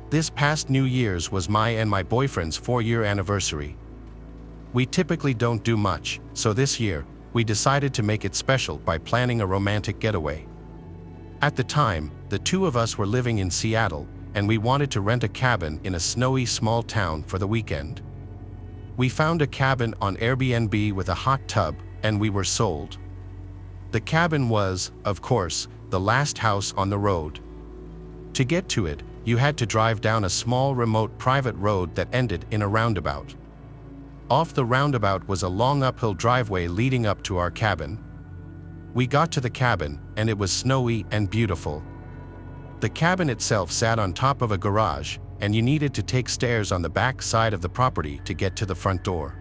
This past New Year's was my and my boyfriend's 4-year anniversary. We typically don't do much, so this year, we decided to make it special by planning a romantic getaway. At the time, the two of us were living in Seattle, and we wanted to rent a cabin in a snowy small town for the weekend. We found a cabin on Airbnb with a hot tub, and we were sold. The cabin was, of course, the last house on the road. To get to it, you had to drive down a small remote private road that ended in a roundabout. Off the roundabout was a long uphill driveway leading up to our cabin. We got to the cabin, and it was snowy and beautiful. The cabin itself sat on top of a garage, and you needed to take stairs on the back side of the property to get to the front door.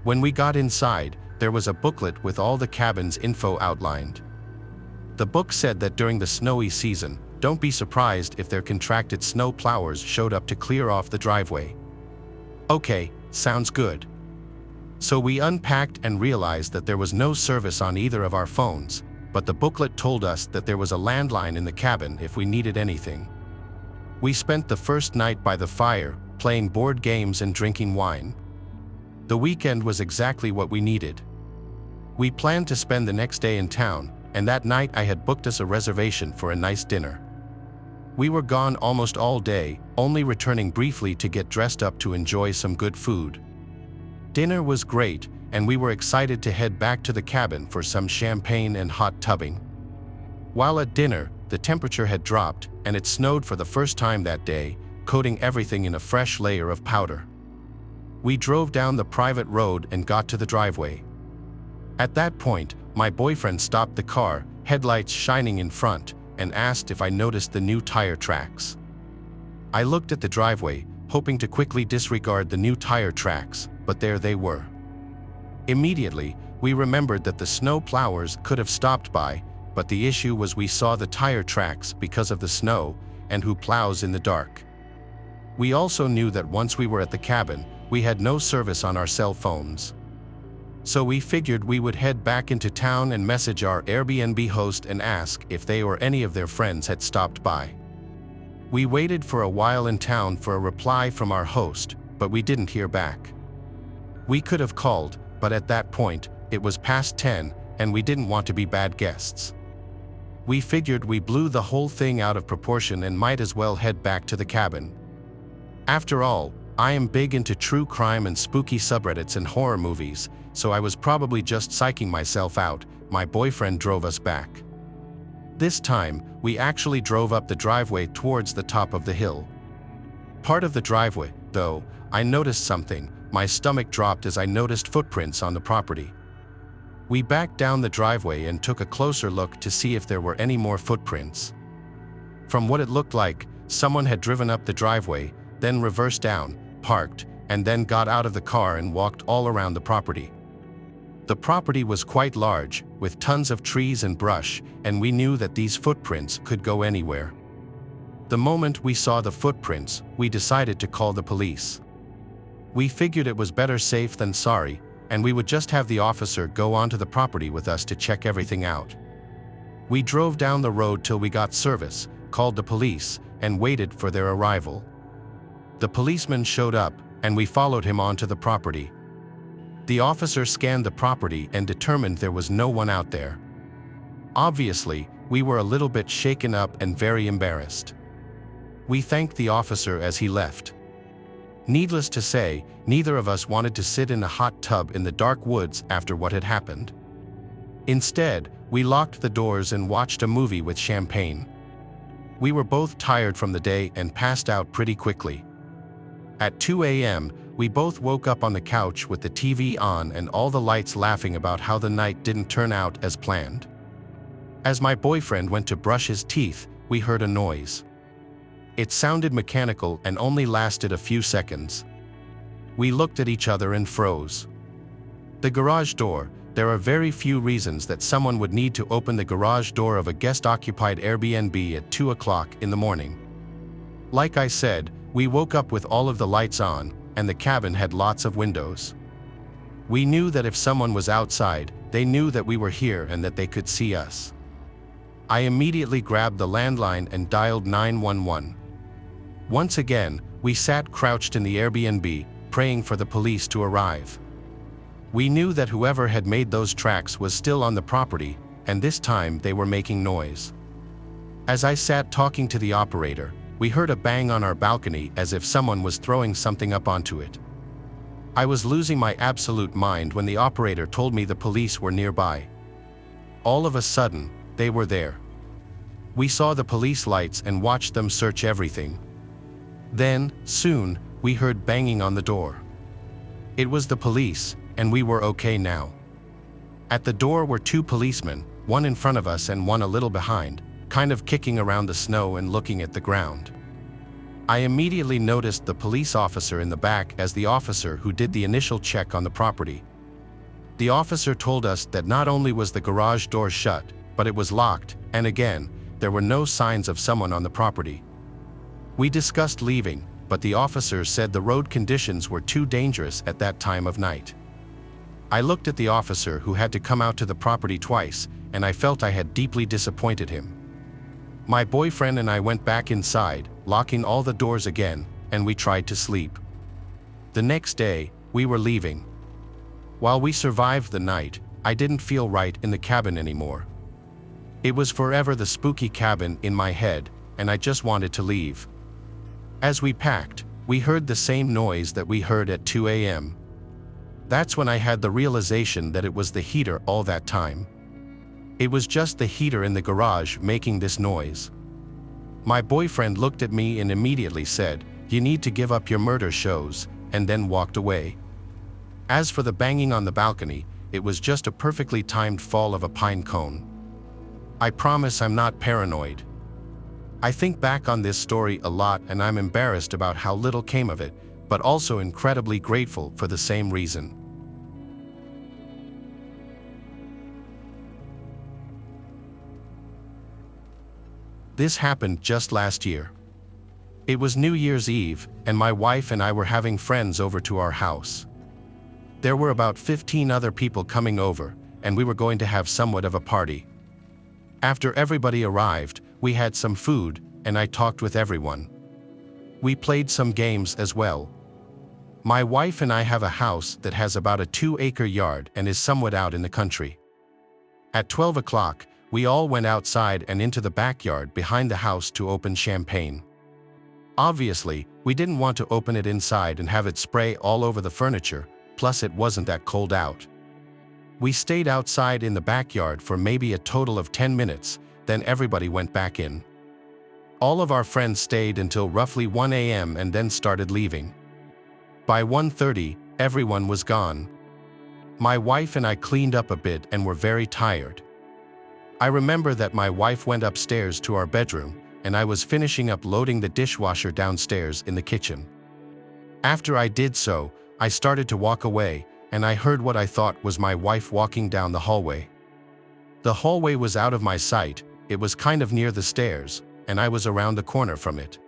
When we got inside, there was a booklet with all the cabin's info outlined. The book said that during the snowy season, don't be surprised if their contracted snow plowers showed up to clear off the driveway. Okay, sounds good. So we unpacked and realized that there was no service on either of our phones, but the booklet told us that there was a landline in the cabin if we needed anything. We spent the first night by the fire, playing board games and drinking wine. The weekend was exactly what we needed. We planned to spend the next day in town, and that night I had booked us a reservation for a nice dinner. We were gone almost all day, only returning briefly to get dressed up to enjoy some good food. Dinner was great, and we were excited to head back to the cabin for some champagne and hot tubbing. While at dinner, the temperature had dropped, and it snowed for the first time that day, coating everything in a fresh layer of powder. We drove down the private road and got to the driveway. At that point, my boyfriend stopped the car, headlights shining in front, and asked if I noticed the new tire tracks. I looked at the driveway, hoping to quickly disregard the new tire tracks, but there they were. Immediately, we remembered that the snow plowers could have stopped by, but the issue was we saw the tire tracks because of the snow, and who plows in the dark. We also knew that once we were at the cabin, we had no service on our cell phones. So we figured we would head back into town and message our Airbnb host and ask if they or any of their friends had stopped by. We waited for a while in town for a reply from our host, but we didn't hear back. We could have called, but at that point, it was past 10, and we didn't want to be bad guests. We figured we blew the whole thing out of proportion and might as well head back to the cabin. After all, I am big into true crime and spooky subreddits and horror movies, so I was probably just psyching myself out. My boyfriend drove us back. This time, we actually drove up the driveway towards the top of the hill. Part of the driveway, though, I noticed something. My stomach dropped as I noticed footprints on the property. We backed down the driveway and took a closer look to see if there were any more footprints. From what it looked like, someone had driven up the driveway, then reversed down, parked, and then got out of the car and walked all around the property. The property was quite large, with tons of trees and brush, and we knew that these footprints could go anywhere. The moment we saw the footprints, we decided to call the police. We figured it was better safe than sorry, and we would just have the officer go onto the property with us to check everything out. We drove down the road till we got service, called the police, and waited for their arrival. The policeman showed up, and we followed him onto the property. The officer scanned the property and determined there was no one out there. Obviously, we were a little bit shaken up and very embarrassed. We thanked the officer as he left. Needless to say, neither of us wanted to sit in a hot tub in the dark woods after what had happened. Instead, we locked the doors and watched a movie with champagne. We were both tired from the day and passed out pretty quickly. At 2 a.m., we both woke up on the couch with the TV on and all the lights laughing about how the night didn't turn out as planned. As my boyfriend went to brush his teeth, we heard a noise. It sounded mechanical and only lasted a few seconds. We looked at each other and froze. The garage door. There are very few reasons that someone would need to open the garage door of a guest-occupied Airbnb at 2 o'clock in the morning. Like I said, we woke up with all of the lights on, and the cabin had lots of windows. We knew that if someone was outside, they knew that we were here and that they could see us. I immediately grabbed the landline and dialed 911. Once again, we sat crouched in the Airbnb, praying for the police to arrive. We knew that whoever had made those tracks was still on the property, and this time they were making noise. As I sat talking to the operator, we heard a bang on our balcony as if someone was throwing something up onto it. I was losing my absolute mind when the operator told me the police were nearby. All of a sudden, they were there. We saw the police lights and watched them search everything. Then, soon, we heard banging on the door. It was the police, and we were okay now. At the door were two policemen, one in front of us and one a little behind, kind of kicking around the snow and looking at the ground. I immediately noticed the police officer in the back as the officer who did the initial check on the property. The officer told us that not only was the garage door shut, but it was locked, and again, there were no signs of someone on the property. We discussed leaving, but the officer said the road conditions were too dangerous at that time of night. I looked at the officer who had to come out to the property twice, and I felt I had deeply disappointed him. My boyfriend and I went back inside, locking all the doors again, and we tried to sleep. The next day, we were leaving. While we survived the night, I didn't feel right in the cabin anymore. It was forever the spooky cabin in my head, and I just wanted to leave. As we packed, we heard the same noise that we heard at 2 a.m. That's when I had the realization that it was the heater all that time. It was just the heater in the garage making this noise. My boyfriend looked at me and immediately said, "You need to give up your murder shows," and then walked away. As for the banging on the balcony, it was just a perfectly timed fall of a pine cone. I promise I'm not paranoid. I think back on this story a lot and I'm embarrassed about how little came of it, but also incredibly grateful for the same reason. This happened just last year. It was New Year's Eve, and my wife and I were having friends over to our house. There were about 15 other people coming over, and we were going to have somewhat of a party. After everybody arrived, we had some food, and I talked with everyone. We played some games as well. My wife and I have a house that has about a 2-acre yard and is somewhat out in the country. At 12 o'clock, we all went outside and into the backyard behind the house to open champagne. Obviously, we didn't want to open it inside and have it spray all over the furniture, plus it wasn't that cold out. We stayed outside in the backyard for maybe a total of 10 minutes, then everybody went back in. All of our friends stayed until roughly 1 a.m. and then started leaving. By 1:30, everyone was gone. My wife and I cleaned up a bit and were very tired. I remember that my wife went upstairs to our bedroom, and I was finishing up loading the dishwasher downstairs in the kitchen. After I did so, I started to walk away, and I heard what I thought was my wife walking down the hallway. The hallway was out of my sight, it was kind of near the stairs, and I was around the corner from it.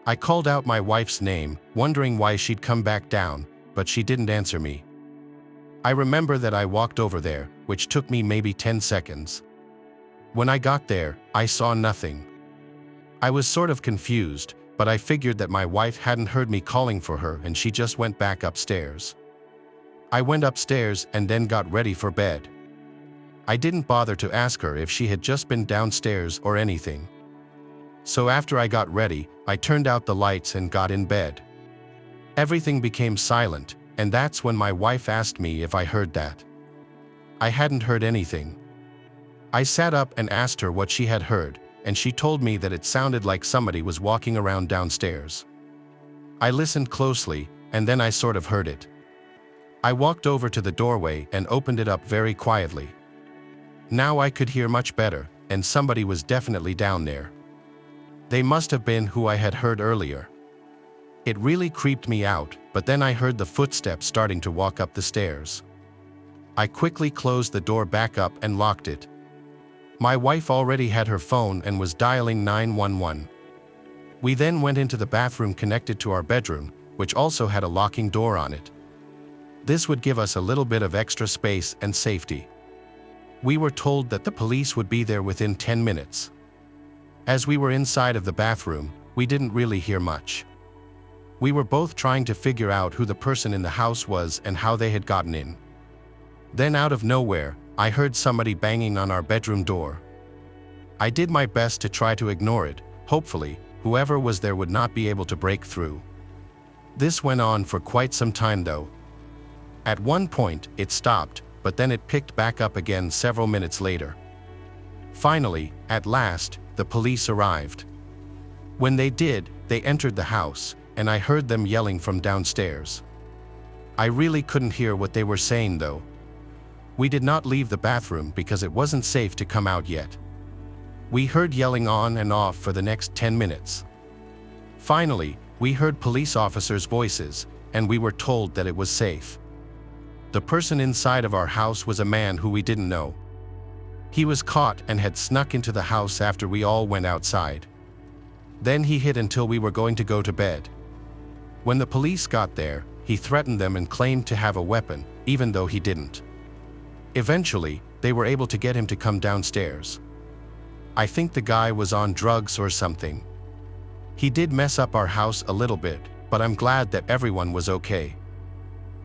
I called out my wife's name, wondering why she'd come back down, but she didn't answer me. I remember that I walked over there, which took me maybe 10 seconds. When I got there, I saw nothing. I was sort of confused, but I figured that my wife hadn't heard me calling for her and she just went back upstairs. I went upstairs and then got ready for bed. I didn't bother to ask her if she had just been downstairs or anything. So after I got ready, I turned out the lights and got in bed. Everything became silent, and that's when my wife asked me if I heard that. I hadn't heard anything. I sat up and asked her what she had heard, and she told me that it sounded like somebody was walking around downstairs. I listened closely, and then I sort of heard it. I walked over to the doorway and opened it up very quietly. Now I could hear much better, and somebody was definitely down there. They must have been who I had heard earlier. It really creeped me out, but then I heard the footsteps starting to walk up the stairs. I quickly closed the door back up and locked it. My wife already had her phone and was dialing 911. We then went into the bathroom connected to our bedroom, which also had a locking door on it. This would give us a little bit of extra space and safety. We were told that the police would be there within 10 minutes. As we were inside of the bathroom, we didn't really hear much. We were both trying to figure out who the person in the house was and how they had gotten in. Then out of nowhere, I heard somebody banging on our bedroom door. I did my best to try to ignore it. Hopefully, whoever was there would not be able to break through. This went on for quite some time though. At one point, it stopped, but then it picked back up again several minutes later. Finally, at last, the police arrived. When they did, they entered the house, and I heard them yelling from downstairs. I really couldn't hear what they were saying though. We did not leave the bathroom because it wasn't safe to come out yet. We heard yelling on and off for the next 10 minutes. Finally, we heard police officers' voices, and we were told that it was safe. The person inside of our house was a man who we didn't know. He was caught and had snuck into the house after we all went outside. Then he hid until we were going to go to bed. When the police got there, he threatened them and claimed to have a weapon, even though he didn't. Eventually, they were able to get him to come downstairs. I think the guy was on drugs or something. He did mess up our house a little bit, but I'm glad that everyone was okay.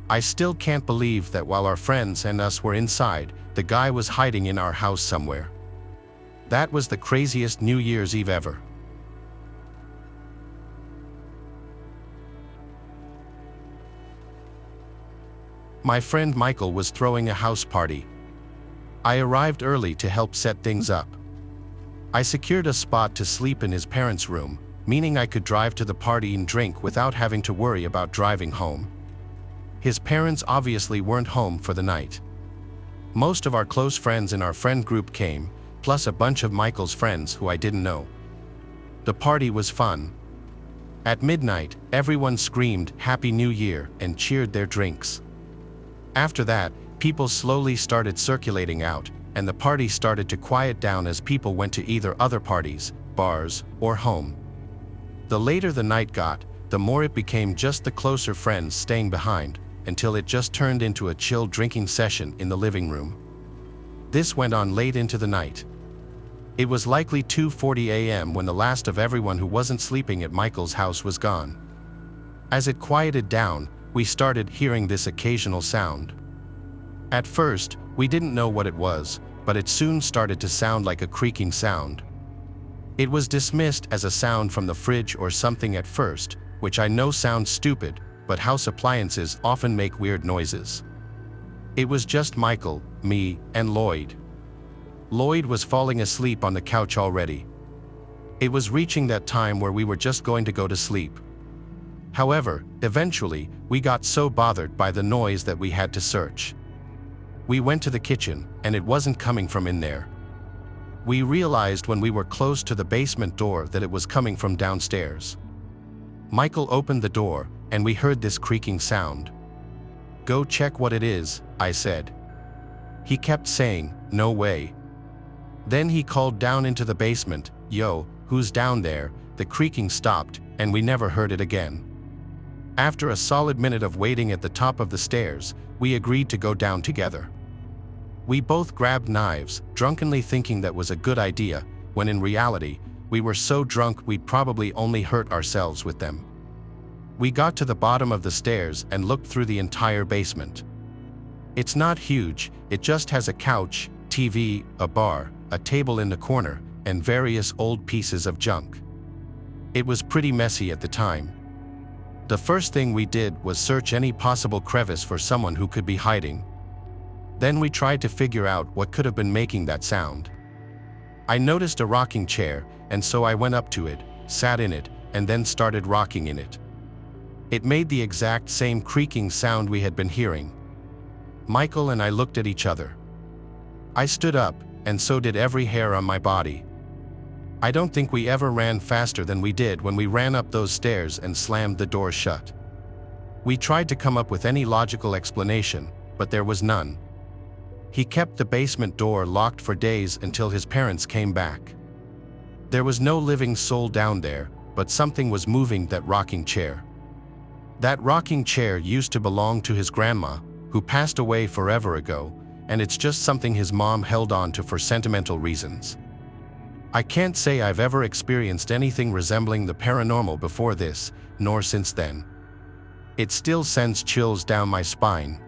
I still can't believe that while our friends and us were inside, the guy was hiding in our house somewhere. That was the craziest New Year's Eve ever. My friend Michael was throwing a house party. I arrived early to help set things up. I secured a spot to sleep in his parents' room, meaning I could drive to the party and drink without having to worry about driving home. His parents obviously weren't home for the night. Most of our close friends in our friend group came, plus a bunch of Michael's friends who I didn't know. The party was fun. At midnight, everyone screamed "Happy New Year" and cheered their drinks. After that, people slowly started circulating out, and the party started to quiet down as people went to either other parties, bars, or home. The later the night got, the more it became just the closer friends staying behind, until it just turned into a chill drinking session in the living room. This went on late into the night. It was likely 2:40 a.m. when the last of everyone who wasn't sleeping at Michael's house was gone. As it quieted down, we started hearing this occasional sound. At first, we didn't know what it was, but it soon started to sound like a creaking sound. It was dismissed as a sound from the fridge or something at first, which I know sounds stupid, but house appliances often make weird noises. It was just Michael, me, and Lloyd. Lloyd was falling asleep on the couch already. It was reaching that time where we were just going to go to sleep. However, eventually, we got so bothered by the noise that we had to search. We went to the kitchen, and it wasn't coming from in there. We realized when we were close to the basement door that it was coming from downstairs. Michael opened the door, and we heard this creaking sound. "Go check what it is," I said. He kept saying, "No way." Then he called down into the basement, "Yo, who's down there?" The creaking stopped, and we never heard it again. After a solid minute of waiting at the top of the stairs, we agreed to go down together. We both grabbed knives, drunkenly thinking that was a good idea, when in reality, we were so drunk we'd probably only hurt ourselves with them. We got to the bottom of the stairs and looked through the entire basement. It's not huge, it just has a couch, TV, a bar, a table in the corner, and various old pieces of junk. It was pretty messy at the time. The first thing we did was search any possible crevice for someone who could be hiding. Then we tried to figure out what could have been making that sound. I noticed a rocking chair, and so I went up to it, sat in it, and then started rocking in it. It made the exact same creaking sound we had been hearing. Michael and I looked at each other. I stood up, and so did every hair on my body. I don't think we ever ran faster than we did when we ran up those stairs and slammed the door shut. We tried to come up with any logical explanation, but there was none. He kept the basement door locked for days until his parents came back. There was no living soul down there, but something was moving that rocking chair. That rocking chair used to belong to his grandma, who passed away forever ago, and it's just something his mom held on to for sentimental reasons. I can't say I've ever experienced anything resembling the paranormal before this, nor since then. It still sends chills down my spine.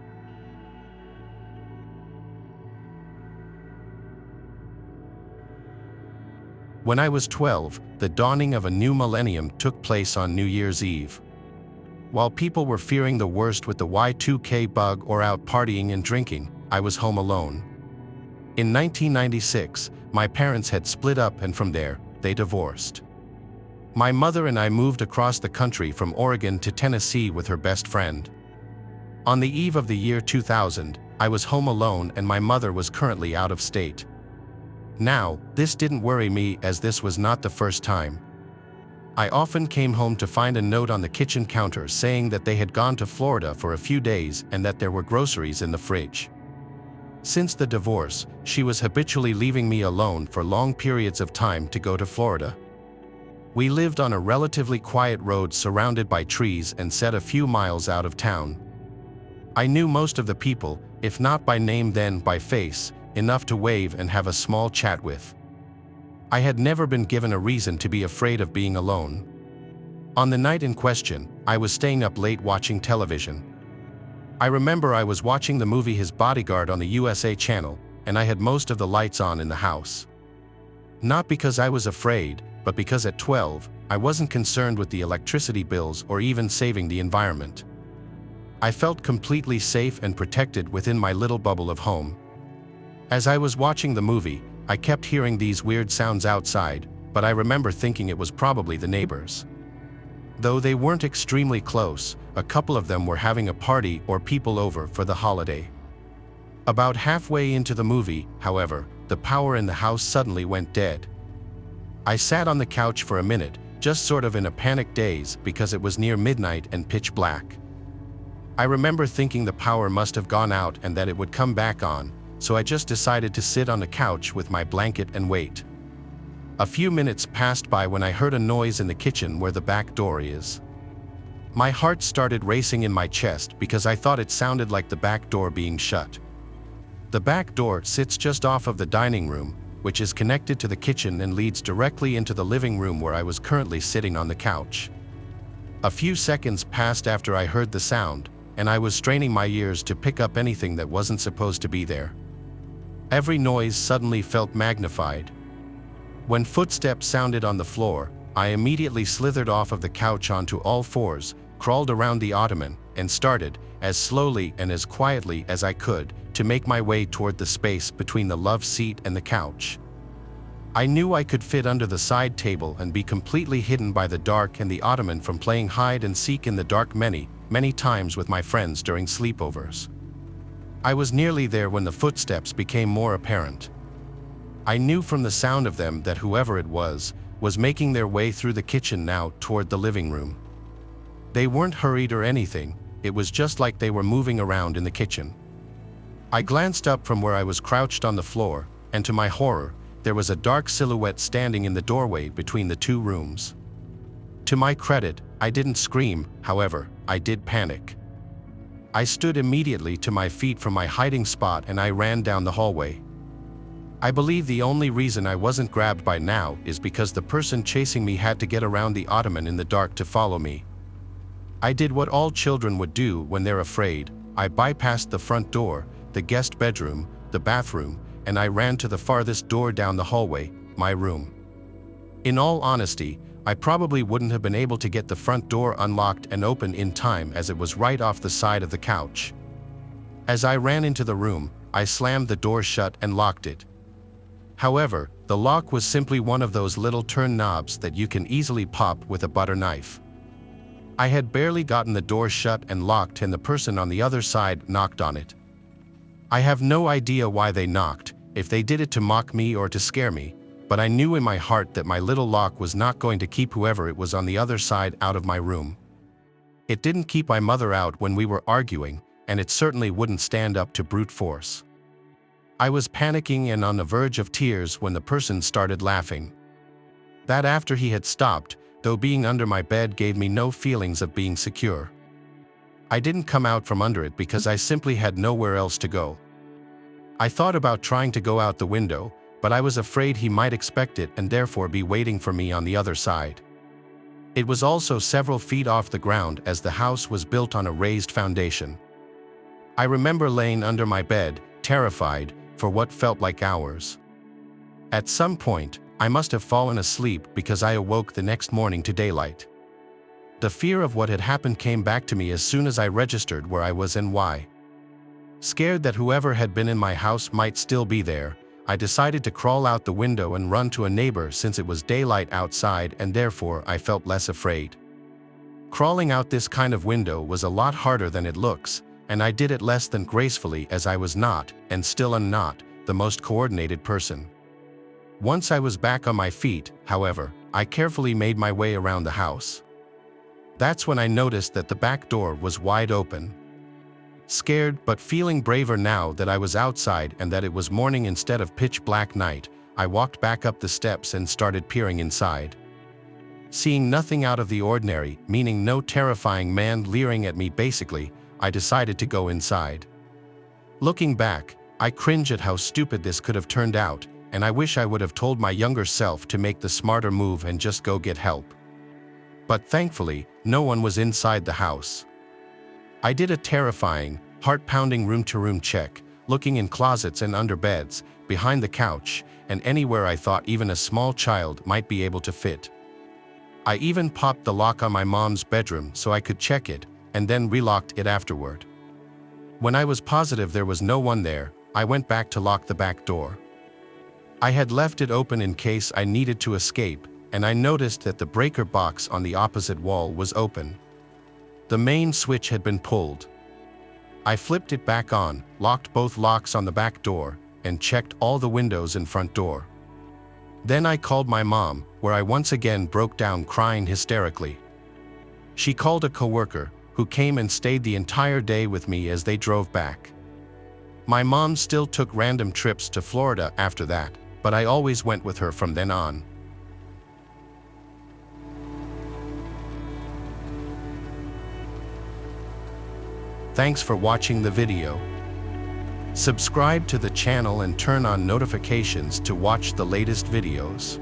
When I was 12, the dawning of a new millennium took place on New Year's Eve. While people were fearing the worst with the Y2K bug or out partying and drinking, I was home alone. In 1996, my parents had split up, and from there, they divorced. My mother and I moved across the country from Oregon to Tennessee with her best friend. On the eve of the year 2000, I was home alone and my mother was currently out of state. Now, this didn't worry me, as this was not the first time. I often came home to find a note on the kitchen counter saying that they had gone to Florida for a few days and that there were groceries in the fridge. Since the divorce, she was habitually leaving me alone for long periods of time to go to Florida. We lived on a relatively quiet road surrounded by trees and set a few miles out of town. I knew most of the people, if not by name then by face, enough to wave and have a small chat with. I had never been given a reason to be afraid of being alone. On the night in question, I was staying up late watching television. I remember I was watching the movie His Bodyguard on the USA channel, and I had most of the lights on in the house. Not because I was afraid, but because at 12, I wasn't concerned with the electricity bills or even saving the environment. I felt completely safe and protected within my little bubble of home. As I was watching the movie, I kept hearing these weird sounds outside, but I remember thinking it was probably the neighbors. Though they weren't extremely close, a couple of them were having a party or people over for the holiday. About halfway into the movie, however, the power in the house suddenly went dead. I sat on the couch for a minute, just sort of in a panic daze because it was near midnight and pitch black. I remember thinking the power must have gone out and that it would come back on, so I just decided to sit on the couch with my blanket and wait. A few minutes passed by when I heard a noise in the kitchen where the back door is. My heart started racing in my chest because I thought it sounded like the back door being shut. The back door sits just off of the dining room, which is connected to the kitchen and leads directly into the living room where I was currently sitting on the couch. A few seconds passed after I heard the sound, and I was straining my ears to pick up anything that wasn't supposed to be there. Every noise suddenly felt magnified. When footsteps sounded on the floor, I immediately slithered off of the couch onto all fours, crawled around the ottoman, and started, as slowly and as quietly as I could, to make my way toward the space between the love seat and the couch. I knew I could fit under the side table and be completely hidden by the dark and the ottoman from playing hide and seek in the dark many, many times with my friends during sleepovers. I was nearly there when the footsteps became more apparent. I knew from the sound of them that whoever it was making their way through the kitchen now toward the living room. They weren't hurried or anything, it was just like they were moving around in the kitchen. I glanced up from where I was crouched on the floor, and to my horror, there was a dark silhouette standing in the doorway between the two rooms. To my credit, I didn't scream, however, I did panic. I stood immediately to my feet from my hiding spot and I ran down the hallway. I believe the only reason I wasn't grabbed by now is because the person chasing me had to get around the ottoman in the dark to follow me. I did what all children would do when they're afraid. I bypassed the front door, the guest bedroom, the bathroom, and I ran to the farthest door down the hallway, my room. In all honesty, I probably wouldn't have been able to get the front door unlocked and open in time as it was right off the side of the couch. As I ran into the room, I slammed the door shut and locked it. However, the lock was simply one of those little turn knobs that you can easily pop with a butter knife. I had barely gotten the door shut and locked and the person on the other side knocked on it. I have no idea why they knocked, if they did it to mock me or to scare me, but I knew in my heart that my little lock was not going to keep whoever it was on the other side out of my room. It didn't keep my mother out when we were arguing, and it certainly wouldn't stand up to brute force. I was panicking and on the verge of tears when the person started laughing. That after he had stopped, though being under my bed gave me no feelings of being secure. I didn't come out from under it because I simply had nowhere else to go. I thought about trying to go out the window, but I was afraid he might expect it and therefore be waiting for me on the other side. It was also several feet off the ground as the house was built on a raised foundation. I remember laying under my bed, terrified, for what felt like hours. At some point, I must have fallen asleep because I awoke the next morning to daylight. The fear of what had happened came back to me as soon as I registered where I was and why. Scared that whoever had been in my house might still be there, I decided to crawl out the window and run to a neighbor since it was daylight outside and therefore I felt less afraid. Crawling out this kind of window was a lot harder than it looks, and I did it less than gracefully as I was not, and still am not, the most coordinated person. Once I was back on my feet, however, I carefully made my way around the house. That's when I noticed that the back door was wide open. Scared but feeling braver now that I was outside and that it was morning instead of pitch black night, I walked back up the steps and started peering inside. Seeing nothing out of the ordinary, meaning no terrifying man leering at me basically, I decided to go inside. Looking back, I cringe at how stupid this could have turned out, and I wish I would have told my younger self to make the smarter move and just go get help. But thankfully, no one was inside the house. I did a terrifying, heart-pounding room-to-room check, looking in closets and under beds, behind the couch, and anywhere I thought even a small child might be able to fit. I even popped the lock on my mom's bedroom so I could check it, and then relocked it afterward. When I was positive there was no one there, I went back to lock the back door. I had left it open in case I needed to escape, and I noticed that the breaker box on the opposite wall was open. The main switch had been pulled. I flipped it back on, locked both locks on the back door, and checked all the windows and front door. Then I called my mom, where I once again broke down crying hysterically. She called a coworker, who came and stayed the entire day with me as they drove back. My mom still took random trips to Florida after that, but I always went with her from then on. Thanks for watching the video. Subscribe to the channel and turn on notifications to watch the latest videos.